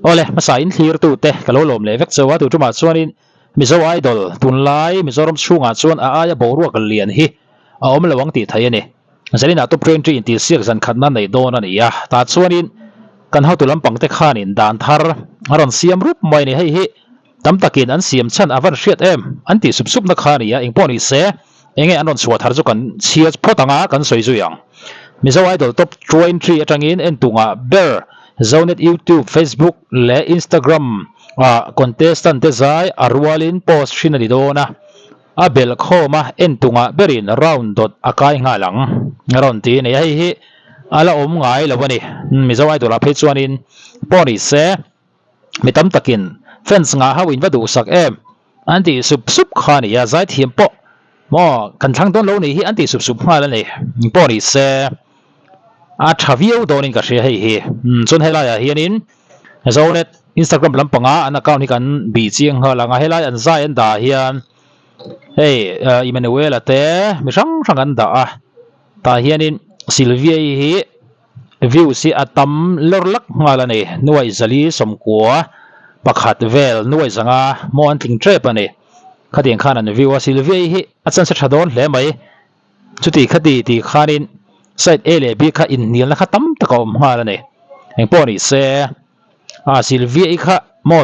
ole masain thlir tu te kalolom le vek chawa tu tuma chuanin Mizo Idol tunlai Mizoram chunga chuan a aya boruak lian hi a om lawang ti thai ani zalina top 20 in ti siak zan khatna nei don ani ya ta chuanin kan hau tu lampang te khan in dan thar aron siam rup mai ni hei hi tam takin an siam chan avan hriat em an ti sup sup na khani ya ingponi se enge anon chhuat har chu kan chia photanga kan soi zu yang Mizo Idol top 20 atangin en tunga ber zonet YouTube Facebook le Instagram contestant te zai arwalin post shinali dona a bel khoma en tunga berin round dot akai ngalang ron ti nei hei hi ala om ngai lawani Mizo Idol a phechuanin poni se mitam takin fans nga hawin vadu sak em anti sup sup khani ya zai thiam po mo kan thang don lo ni hi anti sup sup nga la ni poni se a thavio donin ka hre hei hi chun hela ya hianin zonet Instagram lampanga an account hi kan bi chiang hala nga hela an zai an da hian hey Emmanuel ate mi sang sang an da a ta hianin Sylvia hi view si atam lorlak ngala ni nuai zali somkwa pakhat vel nuai zanga mo an tling trep ani khading khan an view a Sylvia hi achan sa thadon hle mai chuti khati ti khanin site a le b kha in nil na khatam takom ngala ni engponi se Sylvia kha mo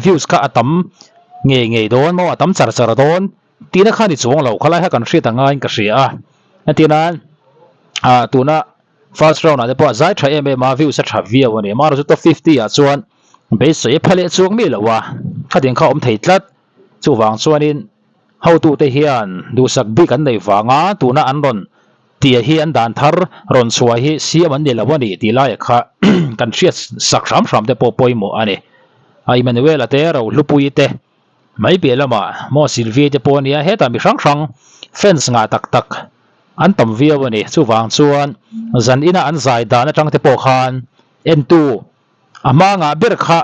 views kha atam nge don mo atam char don tina khani chuang lo khala ha kan hri tanga in ka hria atinan tuna first round ade po zai tha em ma view sa tha via wani ma ro top 50 a chuan be sei phale chuang mi lawa khading kha om thei tlat chu wang chuanin how tu te hian du sak bi kan nei wanga tuna an ron tia hi an dan thar ron chua hi siam an ni lawani ti lai kha kan hriat sak ram te po poimo ani ai Manuel ate ro lupui te mai be lama mo Sylvia te ponia heta mi sang fans nga tak an tam via wani chu wang chuan zan ina an zai dana tang te po khan en tu ama nga ber kha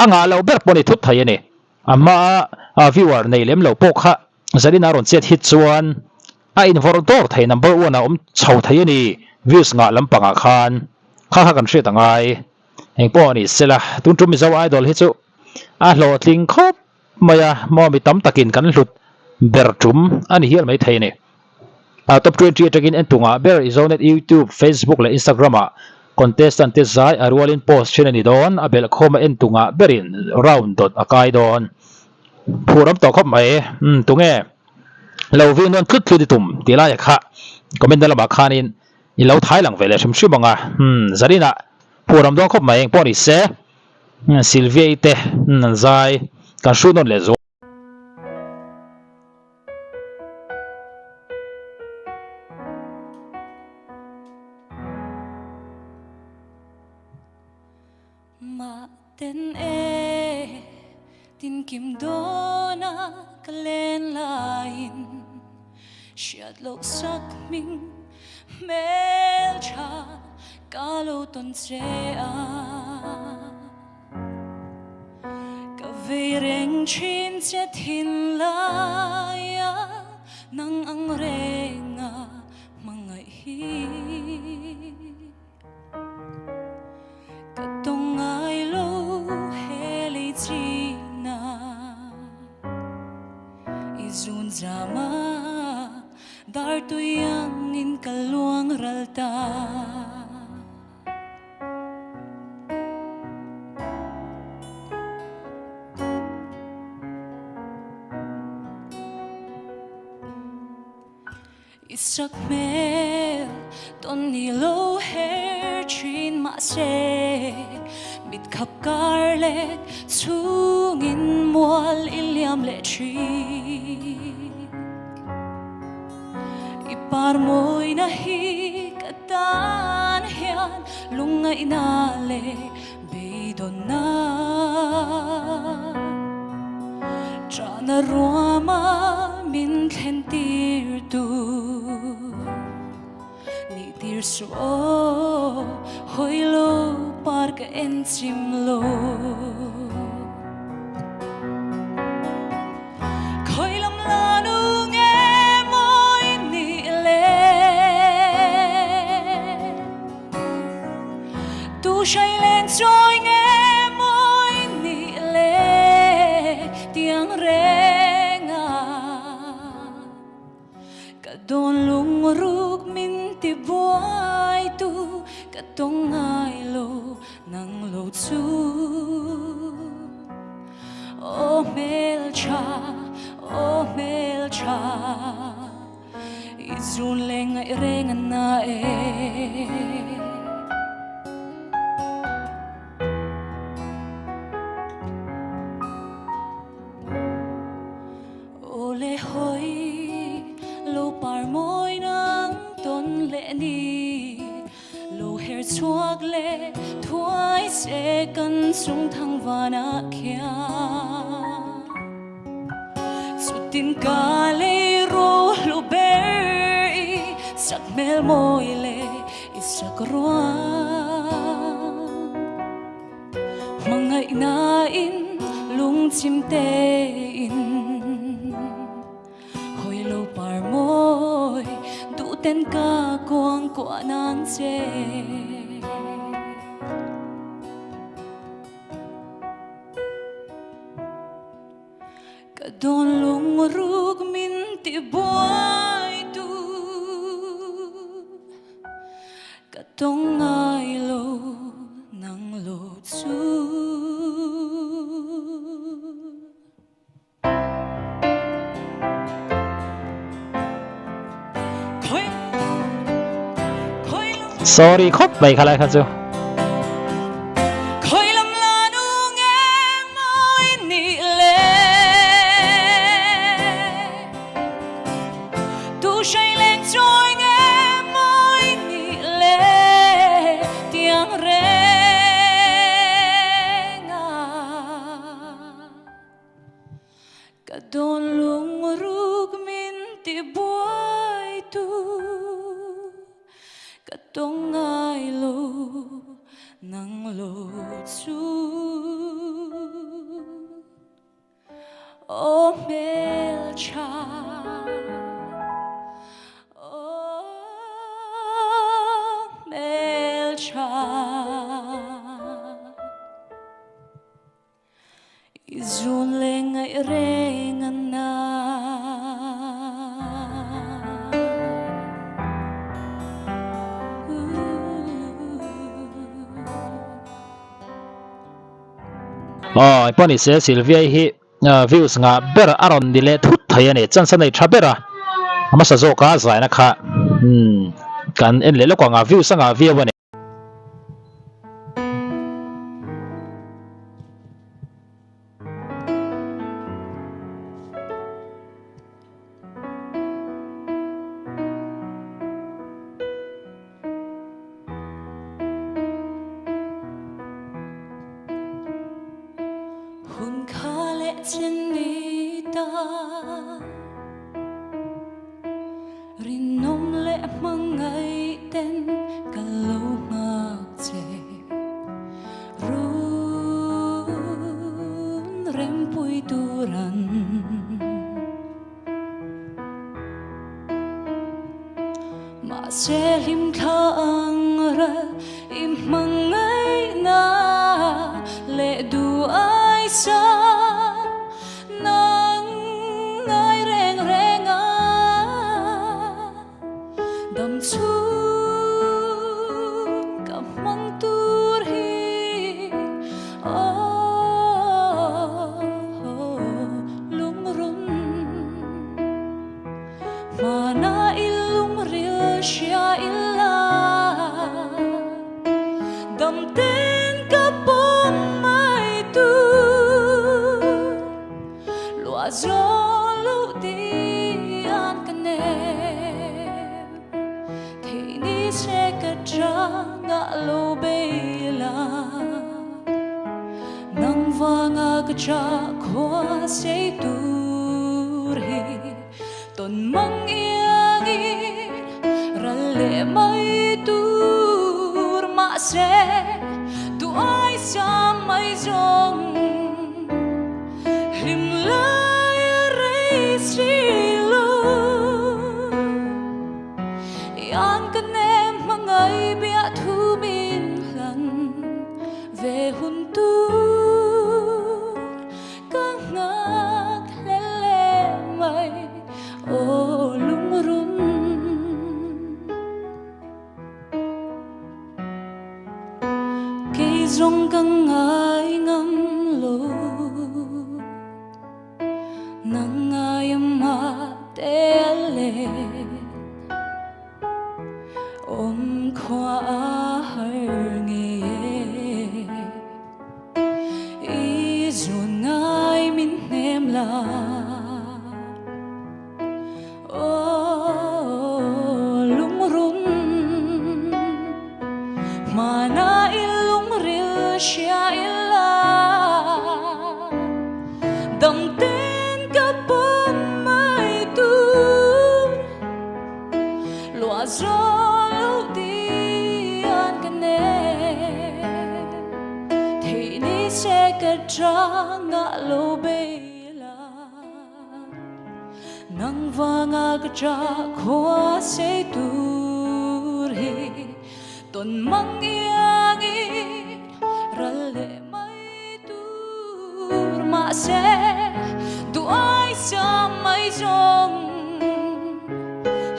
anga lo ber poni thut thai ani ama viewer nei lem lo po kha zalina ron chet hit chuan a involtor thai number 1 a chho thai ani views nga lampanga khan kha kan hre tangai eng poni sela tun tum Mizo Idol hi chu a hlo tling khop maya mo mi tam takin kan hlut ber tum ani hial mai thai ni top 20 atagin en tunga ber izonet YouTube Facebook le Instagram contestant te zai arwalin post chenani don abel khoma en tunga berin round dot akai don phuram to khop mai tunge lovin non tlut tum tila ya kha comment dala ba khanin i lo thai lang vele shim shimanga zarina phuram don khop mai poni se Sylvia te zai kan shu non le zo ten e tin kim dona kalen lain shiat lo sak ming mel cha kalo ton che a ka ve reng chin che thin la ya nang ang renga mangai hi katongai lo heli china izun zama dar tu yang in kaluang ralta isak mel ton nilo hair chin ma se bit khap garlet chungin mual iliam le chi ipar moi na hi katan hian lunga inale beidona chana ruama min thentir tu ni tir so hoilo par ka enchim lo khoilam lanu nge moi ni le tu shai len choi nge moi Oh melcha, oh melcha, izun lenga irengan na Ole hoi lo par moi nang ton le ni lo her chuak le thuai se kan sung thang vana kya sutin ka le ro lo ber sak mel moi le isak roa mangai na in lung chim te in hoi lo par moi du ten ka quang kwa nan che ka don lung ruk min ti boy tu ka tong ai lo nang lo chu sorry khóc vậy khai lại khai chưa khoi lam la nu nghe moi ni le tu say lên trôi nghe moi ni le tiếng re nga cả don lung ruk min ti boy tu cả tông ai lo nang lo chu oh melcha oh melcha izun lenga irengan na poni se SYLVIA hi views nga ber aron dile thut thaya ne chan sanai thabera ama sa zo ka zai na kha kan en le lo kwa nga views nga via wane hun kha le chen ni ta rin nom le mangai ten ka lo ngak che run rem pui turan ma se lim thang ra im mangai na le du ai sa nang ngai reng reng a dam chu kam mang tur hi lung run mana ilung ril sha illa dam ten ka pom mai tu lua zo lu ti an kane thi ni se ka tra nga lo be la nang va nga ka cha khwa se tu ri ton mang yang i ra le mai tur ma se tu ai sa mai zong him lai re si lo yan ka nem mangai bia thu min hlan ve hun tu ka ngak le le mai o lung run cây rong căng ngà ruộng ngai min nem la lung run mana ilung ril shia illa dam ten ka pom mai tu loa zo lo ti an ka ne thei ni se ka tra nga lo be la nang vanga ka tra khwa se tu ri ton mang yangi ralle mai tur ma se tu ai sa mai jong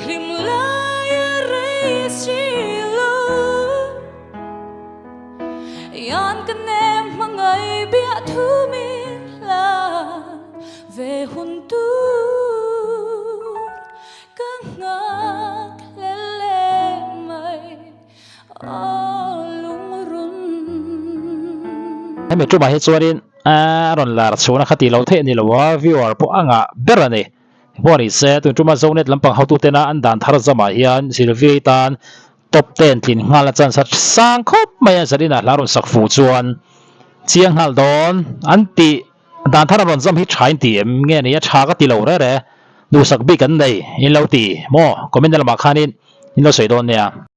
lim lai re si lo yan kanem mangai bia thu mi la ve hun tu kang ngak lele maiให้มีจุดหมายที่ชวนรอนลาร์ชวนขัดตีเราเทนี่ละว่าวิวร์พวกอ่างเบรนี่พวกนี้เสตุจุดมาโซนเน็ตลำพังเขาตัวเตนะอันดันทาร์จะมาเฮียนซิลวีตันท็อป10ทิ้งงานละจันสัตสังคบไม่ยันสรินะลารุนสักฟูจวนเชียงฮัลดอนอันตีดันทาร์รอนจำฮิตชายตีเงี้ยนี่ชาก็ตีเราเร่ดูสักบิกันเลยอินเราตีโม่ก็ไม่ได้ละมาขานินอินเราสวยโดนเนี่ย